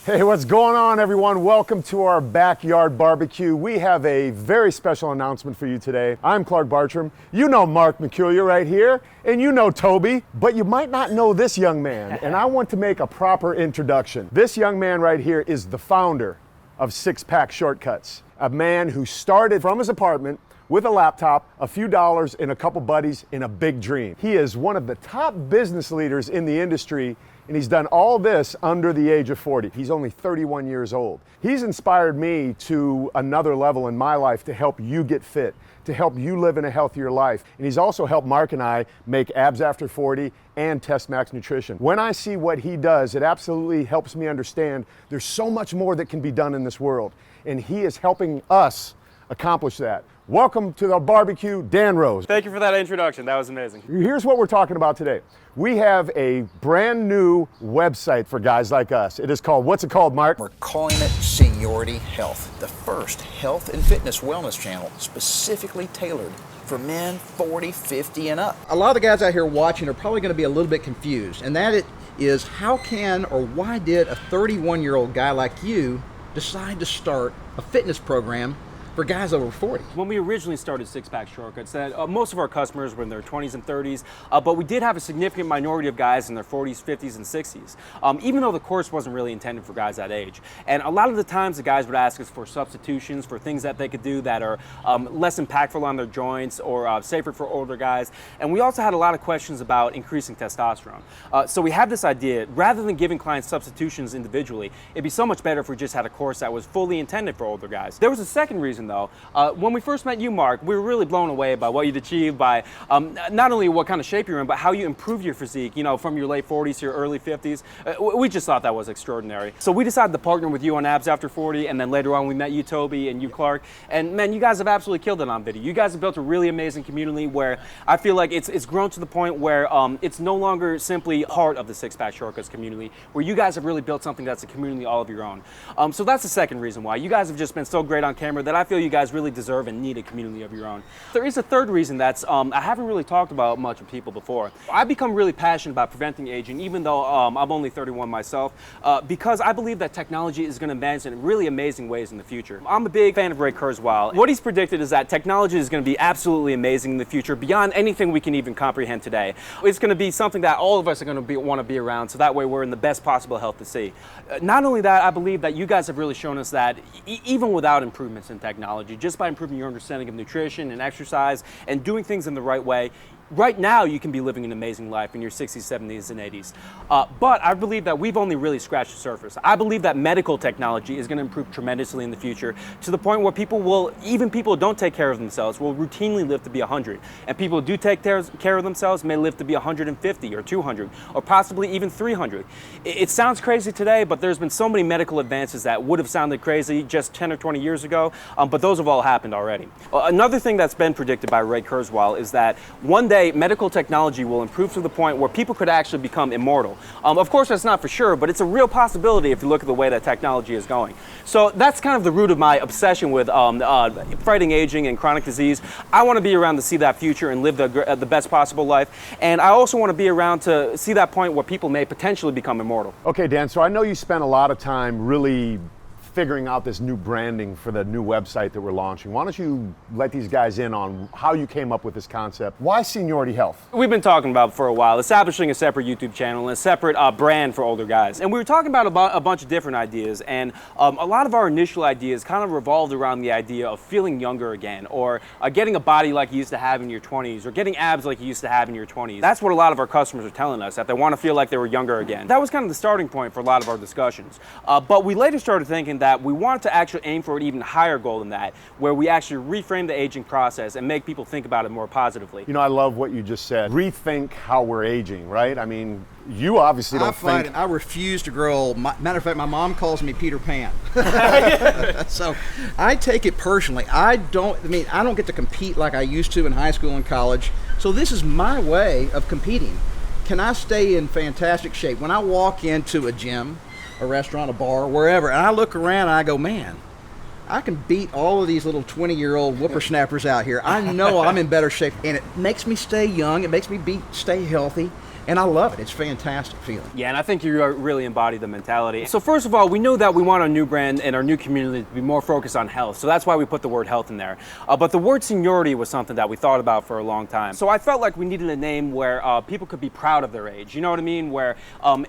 Hey, what's going on, everyone? Welcome to our backyard barbecue. We have a very special announcement for you today. I'm Clark Bartram. You know Mark McCullough right here, and you know Toby, but you might not know this young man, and I want to make a proper introduction. This young man right here is the founder of Six Pack Shortcuts, a man who started from his apartment with a laptop, a few dollars, and a couple buddies in a big dream. He is one of the top business leaders in the industry, and he's done all this under the age of 40. He's only 31 years old. He's inspired me to another level in my life to help you get fit, to help you live in a healthier life. And he's also helped Mark and I make Abs After 40 and Test Max Nutrition. When I see what he does, it absolutely helps me understand there's so much more that can be done in this world. And he is helping us accomplish that. Welcome to the barbecue, Dan Rose. Thank you for that introduction. That was amazing. Here's what we're talking about today. We have a brand new website for guys like us. It is called, what's it called, Mark? We're calling it Seniority Health, the first health and fitness wellness channel specifically tailored for men 40, 50, and up. A lot of the guys out here watching are probably going to be a little bit confused, and that is how can or why did a 31-year-old guy like you decide to start a fitness program for guys over 40? When we originally started Six Pack Shortcuts, that most of our customers were in their 20s and 30s, but we did have a significant minority of guys in their 40s, 50s, and 60s, even though the course wasn't really intended for guys that age. And a lot of the times the guys would ask us for substitutions, for things that they could do that are less impactful on their joints or safer for older guys. And we also had a lot of questions about increasing testosterone. So we had this idea, rather than giving clients substitutions individually, it'd be so much better if we just had a course that was fully intended for older guys. There was a second reason though. When we first met you, Mark, we were really blown away by what you'd achieved, by not only what kind of shape you're in, but how you improved your physique, from your late 40s to your early 50s. We just thought that was extraordinary. So we decided to partner with you on Abs After 40, and then later on we met you, Toby, and you, Clark. And man, you guys have absolutely killed it on video. You guys have built a really amazing community where I feel like it's grown to the point where it's no longer simply part of the Six Pack Shortcuts community, where you guys have really built something that's a community all of your own. So that's the second reason why. You guys have just been so great on camera that I feel you guys really deserve and need a community of your own. There is a third reason that's I haven't really talked about much with people before. I've become really passionate about preventing aging, even though I'm only 31 myself, because I believe that technology is going to advance in really amazing ways in the future. I'm a big fan of Ray Kurzweil. What he's predicted is that technology is going to be absolutely amazing in the future, beyond anything we can even comprehend today. It's going to be something that all of us are going to want to be around, so that way we're in the best possible health to see. Not only that, I believe that you guys have really shown us that even without improvements in technology, just by improving your understanding of nutrition and exercise and doing things in the right way, right now you can be living an amazing life in your 60s, 70s, and 80s. But I believe that we've only really scratched the surface. I believe that medical technology is going to improve tremendously in the future, to the point where even people who don't take care of themselves will routinely live to be 100. And people who do take care of themselves may live to be 150 or 200 or possibly even 300. It sounds crazy today, but there's been so many medical advances that would have sounded crazy just 10 or 20 years ago, but those have all happened already. Another thing that's been predicted by Ray Kurzweil is that one day medical technology will improve to the point where people could actually become immortal. Of course, that's not for sure, but it's a real possibility if you look at the way that technology is going. So that's kind of the root of my obsession with fighting aging and chronic disease. I want to be around to see that future and live the best possible life. And I also want to be around to see that point where people may potentially become immortal. Okay, Dan, so I know you spent a lot of time really figuring out this new branding for the new website that we're launching. Why don't you let these guys in on how you came up with this concept? Why Seniority Health? We've been talking about for a while, establishing a separate YouTube channel and a separate brand for older guys. And we were talking about a bunch of different ideas, and a lot of our initial ideas kind of revolved around the idea of feeling younger again, or getting a body like you used to have in your 20s, or getting abs like you used to have in your 20s. That's what a lot of our customers are telling us, that they want to feel like they were younger again. That was kind of the starting point for a lot of our discussions. But we later started thinking that we wanted to actually aim for an even higher goal than that, where we actually reframe the aging process and make people think about it more positively. You know, I love what you just said. Rethink how we're aging, right? I mean, you obviously don't think... I refuse to grow old. Matter of fact, my mom calls me Peter Pan. So I take it personally. I don't get to compete like I used to in high school and college. So this is my way of competing. Can I stay in fantastic shape? When I walk into a gym, a restaurant, a bar, wherever, and I look around and I go, man, I can beat all of these little 20-year-old whippersnappers out here. I know I'm in better shape, and it makes me stay young. It makes me stay healthy. and I love it. It's a fantastic feeling. Yeah, and I think you really embody the mentality. So first of all, we know that we want our new brand and our new community to be more focused on health. So that's why we put the word health in there. But the word seniority was something that we thought about for a long time. So I felt like we needed a name where people could be proud of their age. You know what I mean? Where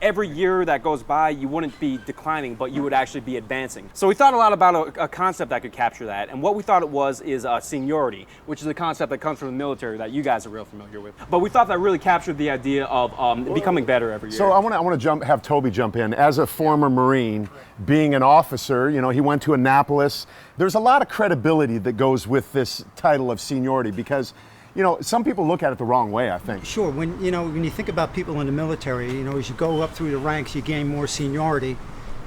every year that goes by, you wouldn't be declining, but you would actually be advancing. So we thought a lot about a concept that could capture that. And what we thought it was is seniority, which is a concept that comes from the military that you guys are real familiar with. But we thought that really captured the idea of becoming better every year. So I want to have Toby jump in. As a former Marine, being an officer, you know, he went to Annapolis. There's a lot of credibility that goes with this title of seniority because, you know, some people look at it the wrong way, I think. Sure. When you think about people in the military, you know, as you go up through the ranks, you gain more seniority.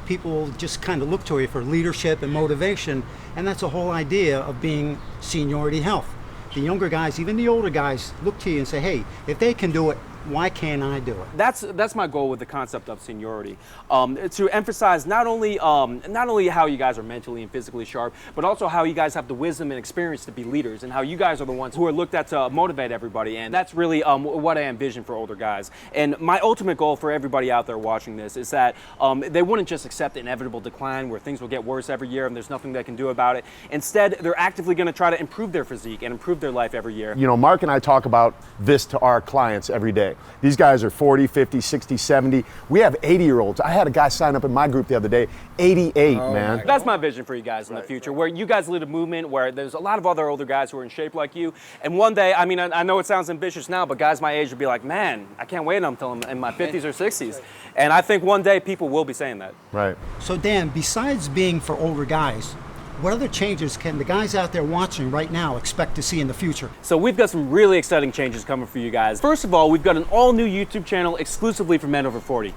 People just kind of look to you for leadership and motivation, and that's the whole idea of being Seniority Health. The younger guys, even the older guys, look to you and say, hey, if they can do it, why can't I do it? That's my goal with the concept of seniority, to emphasize not only how you guys are mentally and physically sharp, but also how you guys have the wisdom and experience to be leaders, and how you guys are the ones who are looked at to motivate everybody. And that's really what I envision for older guys. And my ultimate goal for everybody out there watching this is that they wouldn't just accept inevitable decline where things will get worse every year and there's nothing they can do about it. Instead, they're actively going to try to improve their physique and improve their life every year. You know, Mark and I talk about this to our clients every day. These guys are 40, 50, 60, 70. We have 80-year-olds. I had a guy sign up in my group the other day, 88, man. That's my vision for you guys in the future, where you guys lead a movement where there's a lot of other older guys who are in shape like you. And one day, I mean, I know it sounds ambitious now, but guys my age would be like, man, I can't wait until I'm in my 50s or 60s. And I think one day people will be saying that. Right. So Dan, besides being for older guys, what other changes can the guys out there watching right now expect to see in the future? So we've got some really exciting changes coming for you guys. First of all, we've got an all-new YouTube channel exclusively for men over 40.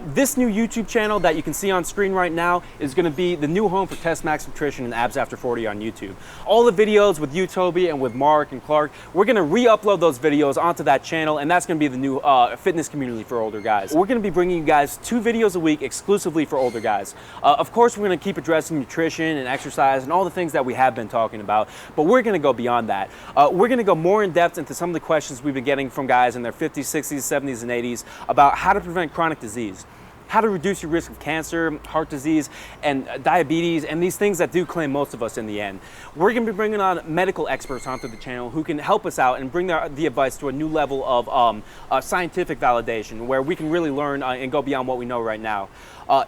This new YouTube channel that you can see on screen right now is going to be the new home for Test Max Nutrition and Abs After 40 on YouTube. All the videos with you, Toby, and with Mark and Clark, we're going to re-upload those videos onto that channel, and that's going to be the new fitness community for older guys. We're going to be bringing you guys 2 videos a week exclusively for older guys. Of course, we're going to keep addressing nutrition and exercise and all the things that we have been talking about, but we're going to go beyond that. We're going to go more in depth into some of the questions we've been getting from guys in their 50s, 60s, 70s, and 80s about how to prevent chronic disease, how to reduce your risk of cancer, heart disease, and diabetes, and these things that do claim most of us in the end. We're going to be bringing on medical experts onto the channel who can help us out and bring the advice to a new level of scientific validation, where we can really learn and go beyond what we know right now.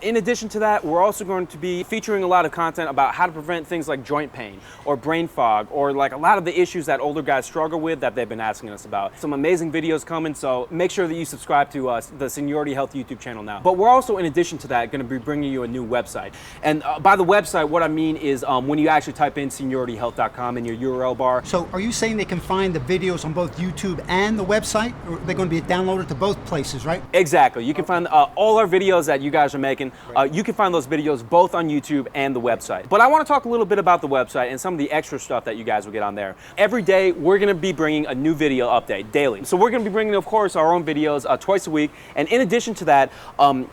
In addition to that, we're also going to be featuring a lot of content about how to prevent things like joint pain or brain fog, or like a lot of the issues that older guys struggle with that they've been asking us about. Some amazing videos coming, so make sure that you subscribe to the Seniority Health YouTube channel now. But we're also, in addition to that, going to be bringing you a new website. And by the website, what I mean is when you actually type in seniorityhealth.com in your URL bar. So are you saying they can find the videos on both YouTube and the website, or they're going to be downloaded to both places, right? Exactly. You can find all our videos that you guys are making. You can find those videos both on YouTube and the website. But I want to talk a little bit about the website and some of the extra stuff that you guys will get on there. Every day, we're going to be bringing a new video update daily. So we're going to be bringing, of course, our own videos twice a week. And in addition to that,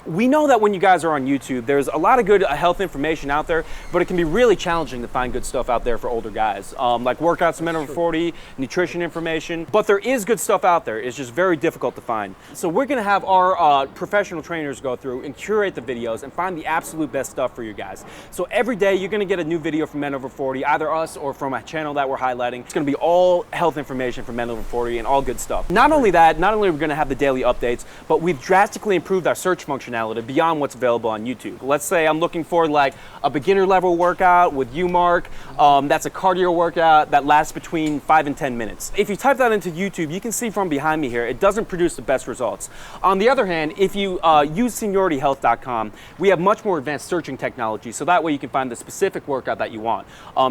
we know that when you guys are on YouTube, there's a lot of good health information out there, but it can be really challenging to find good stuff out there for older guys, like workouts for men over 40, nutrition information. But there is good stuff out there. It's just very difficult to find. So we're going to have our professional trainers go through and curate the videos and find the absolute best stuff for you guys. So every day you're going to get a new video from men over 40, either us or from a channel that we're highlighting. It's going to be all health information for men over 40 and all good stuff. Not only that, not only are we going to have the daily updates, but we've drastically improved our search functionality beyond what's available on YouTube. Let's say I'm looking for like a beginner level workout with you, Mark. That's a cardio workout that lasts between 5 and 10 minutes. If you type that into YouTube, you can see from behind me here, it doesn't produce the best results. On the other hand, if you use seniorityhealth.com, we have much more advanced searching technology, so that way you can find the specific workout that you want.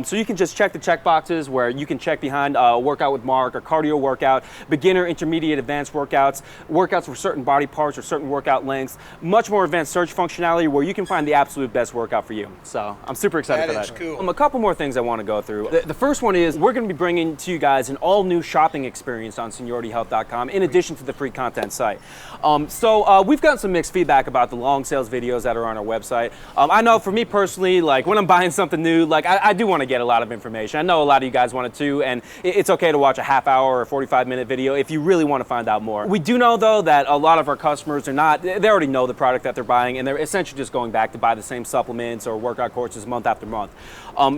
So you can just check the check boxes where you can check behind a workout with Mark, a cardio workout, beginner, intermediate, advanced workouts, workouts for certain body parts or certain workout lengths, much more advanced search functionality where you can find the absolute best workout for you. So I'm super excited for that. That is cool. A couple more things I want to go through. The first one is we're going to be bringing to you guys an all new shopping experience on seniorityhealth.com in addition to the free content site. So we've gotten some mixed feedback about the long sales videos that are on our website. I know for me personally, like when I'm buying something new, like I do want to get a lot of information. I know a lot of you guys want it too, and it's okay to watch a half hour or 45-minute video if you really want to find out more. We do know though that a lot of our customers they already know the product that they're buying, and they're essentially just going back to buy the same supplements or workout courses month after month.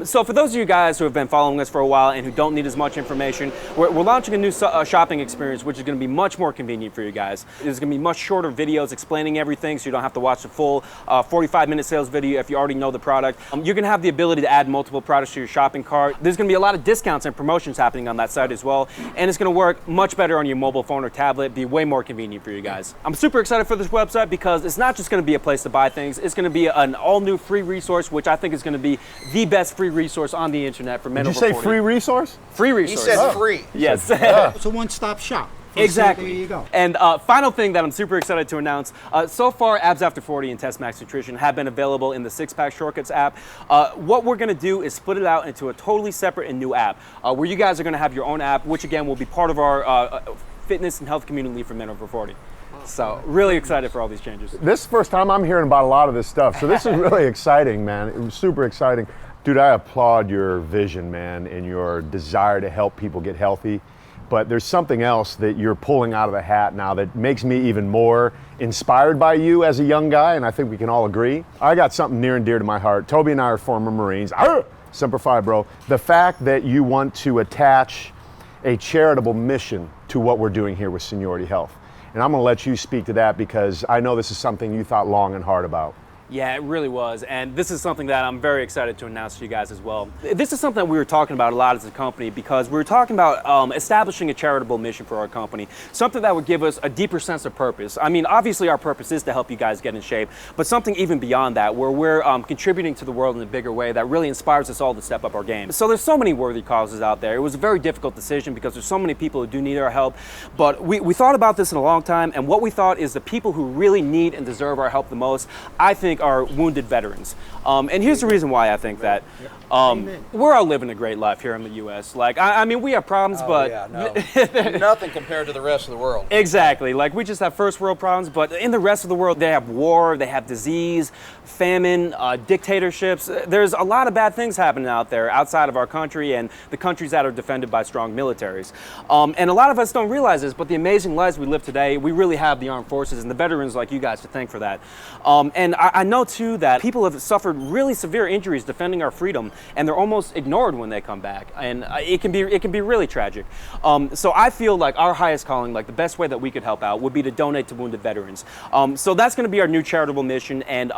So for those of you guys who have been following us for a while and who don't need as much information, we're launching a new shopping experience, which is going to be much more convenient for you guys. There's going to be much shorter videos explaining everything, so you don't have to watch the full 45-minute sales video if you already know the product. You're going to have the ability to add multiple products to your shopping cart. There's going to be a lot of discounts and promotions happening on that site as well, and it's going to work much better on your mobile phone or tablet, be way more convenient for you guys. I'm super excited for this website because it's not just going to be a place to buy things, it's going to be an all-new free resource, which I think is going to be the best free resource on the internet for men over 40. Did you say free resource? Free resource. He said free. Yes. It's a one-stop shop. Exactly. There you go. And final thing that I'm super excited to announce, so far Abs After 40 and Test Max Nutrition have been available in the SixPack Shortcuts app. What we're going to do is split it out into a totally separate and new app, where you guys are going to have your own app, which again will be part of our fitness and health community for men over 40. So really excited for all these changes. This is the first time I'm hearing about a lot of this stuff, so this is really exciting, man. It was super exciting. Dude, I applaud your vision, man, and your desire to help people get healthy. But there's something else that you're pulling out of the hat now that makes me even more inspired by you as a young guy, and I think we can all agree. I got something near and dear to my heart. Toby and I are former Marines. Semper Fi, bro. The fact that you want to attach a charitable mission to what we're doing here with Seniority Health. And I'm going to let you speak to that because I know this is something you thought long and hard about. Yeah, it really was. And this is something that I'm very excited to announce to you guys as well. This is something that we were talking about a lot as a company because we were talking about establishing a charitable mission for our company, something that would give us a deeper sense of purpose. I mean, obviously our purpose is to help you guys get in shape, but something even beyond that where we're contributing to the world in a bigger way that really inspires us all to step up our game. So there's so many worthy causes out there. It was a very difficult decision because there's so many people who do need our help, but we thought about this in a long time, and what we thought is the people who really need and deserve our help the most, I think, are wounded veterans. And here's the reason why I think that. We're all living a great life here in the U.S. Like, I mean, we have problems, but Yeah, no. Nothing compared to the rest of the world. Exactly. Like, we just have first world problems, but in the rest of the world, they have war, they have disease, famine, dictatorships. There's a lot of bad things happening out there outside of our country and the countries that are defended by strong militaries. And a lot of us don't realize this, but the amazing lives we live today, we really have the armed forces and the veterans like you guys to thank for that. And I know, too, that people have suffered really severe injuries defending our freedom, and they're almost ignored when they come back, and it can be really tragic. So I feel like our highest calling, like the best way that we could help out would be to donate to wounded veterans. So that's going to be our new charitable mission, and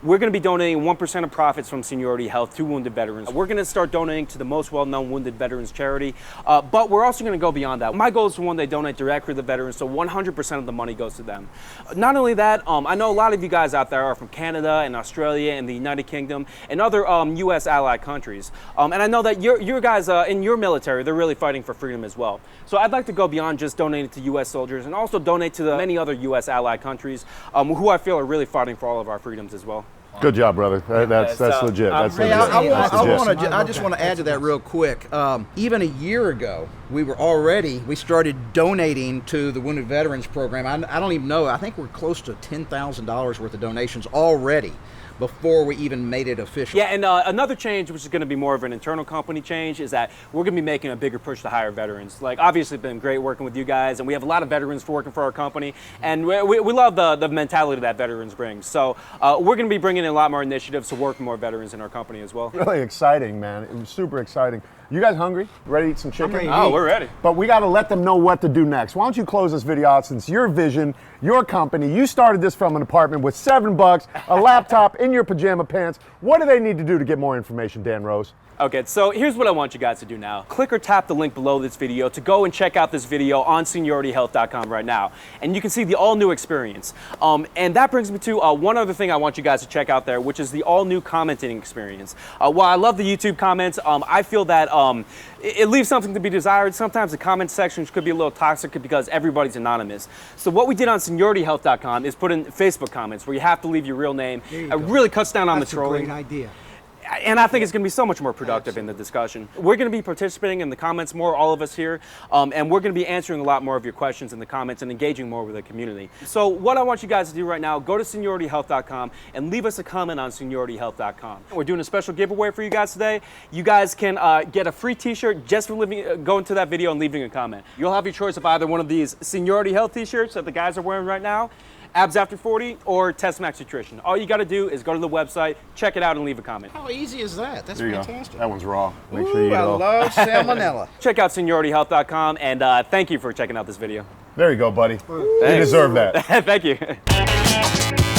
we're going to be donating 1% of profits from Seniority Health to wounded veterans. We're going to start donating to the most well-known wounded veterans charity, but we're also going to go beyond that. My goal is to one day donate directly to the veterans, so 100% of the money goes to them. Not only that, I know a lot of you guys out there are from Canada and Australia and the United Kingdom and other U.S. allied countries. And I know that your guys in your military, they're really fighting for freedom as well. So I'd like to go beyond just donating to U.S. soldiers and also donate to the many other U.S. allied countries who I feel are really fighting for all of our freedoms as well. Good job, brother. That's legit. That's legit. I just want to add to that real quick. Even a year ago, we started donating to the Wounded Veterans Program. I don't even know. I think we're close to $10,000 worth of donations already before we even made it official. Yeah, and another change, which is going to be more of an internal company change, is that we're going to be making a bigger push to hire veterans. Like, obviously, it's been great working with you guys, and we have a lot of veterans working for our company, and we love the mentality that veterans bring. So we're going to be bringing in a lot more initiatives to work with more veterans in our company as well. Really exciting, man. It was super exciting. You guys hungry? Ready to eat some chicken? ready. Oh, we're ready. But we got to let them know what to do next. Why don't you close this video out since your vision, your company, you started this from an apartment with $7, a laptop, in your pajama pants. What do they need to do to get more information, Dan Rose? Okay, so here's what I want you guys to do now. Click or tap the link below this video to go and check out this video on SeniorityHealth.com right now. And you can see the all-new experience. And that brings me to one other thing I want you guys to check out there, which is the all-new commenting experience. While I love the YouTube comments, I feel that it leaves something to be desired. Sometimes the comment section could be a little toxic because everybody's anonymous. So what we did on SeniorityHealth.com is put in Facebook comments where you have to leave your real name. It really cuts down on the trolling. That's a great idea. And I think it's going to be so much more productive in the discussion. We're going to be participating in the comments more, all of us here, and we're going to be answering a lot more of your questions in the comments and engaging more with the community. So what I want you guys to do right now, go to SeniorityHealth.com and leave us a comment on SeniorityHealth.com. We're doing a special giveaway for you guys today. You guys can get a free t-shirt just for going to that video and leaving a comment. You'll have your choice of either one of these Seniority Health t-shirts that the guys are wearing right now, Abs After 40, or Test Max Nutrition. All you got to do is go to the website, check it out, and leave a comment. How easy is that? That's There you fantastic. go. That one's raw. Make Ooh, sure you eat it I all. love salmonella. Check out SeniorityHealth.com, and thank you for checking out this video. There you go, buddy. You Thanks. deserve that. Thank you.